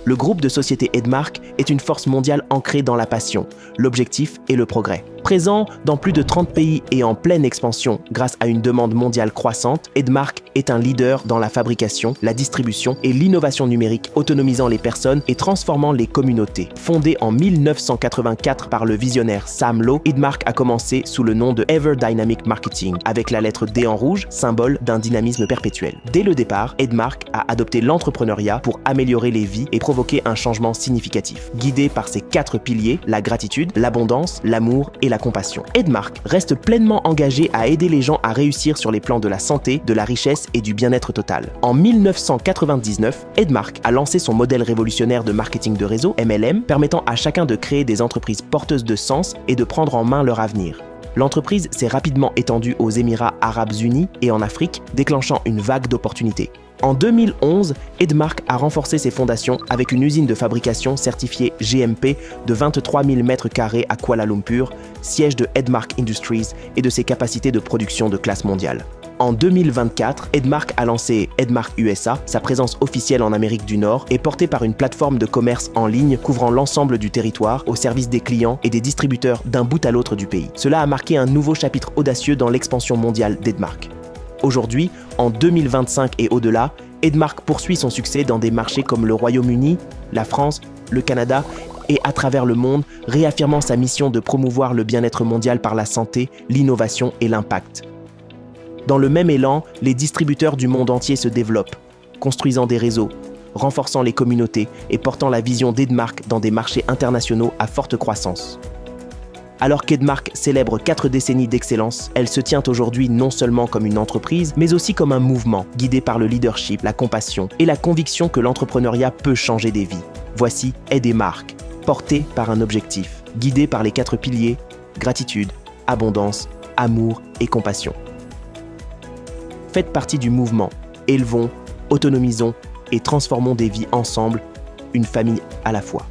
Le groupe de société Edmark est une force mondiale ancrée dans la passion, l'objectif et le progrès. Présent dans plus de 30 pays et en pleine expansion grâce à une demande mondiale croissante, Edmark est un leader dans la fabrication, la distribution et l'innovation numérique, autonomisant les personnes et transformant les communautés. Fondé en 1984 par le visionnaire Sam Low, Edmark a commencé sous le nom de Ever Dynamic Marketing, avec la lettre D en rouge, symbole d'un dynamisme perpétuel. Dès le départ, Edmark a adopté l'entrepreneuriat pour améliorer les vies et provoquer un changement significatif. Guidé par ses 4 piliers, la gratitude, l'abondance, l'amour et la compassion. Edmark reste pleinement engagé à aider les gens à réussir sur les plans de la santé, de la richesse et du bien-être total. En 1999, Edmark a lancé son modèle révolutionnaire de marketing de réseau, MLM, permettant à chacun de créer des entreprises porteuses de sens et de prendre en main leur avenir. L'entreprise s'est rapidement étendue aux Émirats arabes unis et en Afrique, déclenchant une vague d'opportunités. En 2011, Edmark a renforcé ses fondations avec une usine de fabrication certifiée GMP de 23 000 m² à Kuala Lumpur, siège de Edmark Industries et de ses capacités de production de classe mondiale. En 2024, Edmark a lancé Edmark USA, sa présence officielle en Amérique du Nord est portée par une plateforme de commerce en ligne couvrant l'ensemble du territoire au service des clients et des distributeurs d'un bout à l'autre du pays. Cela a marqué un nouveau chapitre audacieux dans l'expansion mondiale d'Edmark. Aujourd'hui, en 2025 et au-delà, Edmark poursuit son succès dans des marchés comme le Royaume-Uni, la France, le Canada et à travers le monde, réaffirmant sa mission de promouvoir le bien-être mondial par la santé, l'innovation et l'impact. Dans le même élan, les distributeurs du monde entier se développent, construisant des réseaux, renforçant les communautés et portant la vision d'Edmark dans des marchés internationaux à forte croissance. Alors qu'Edmark célèbre 4 décennies d'excellence, elle se tient aujourd'hui non seulement comme une entreprise, mais aussi comme un mouvement guidé par le leadership, la compassion et la conviction que l'entrepreneuriat peut changer des vies. Voici Edmark, porté par un objectif, guidé par les 4 piliers, gratitude, abondance, amour et compassion. Faites partie du mouvement, élevons, autonomisons et transformons des vies ensemble, une famille à la fois.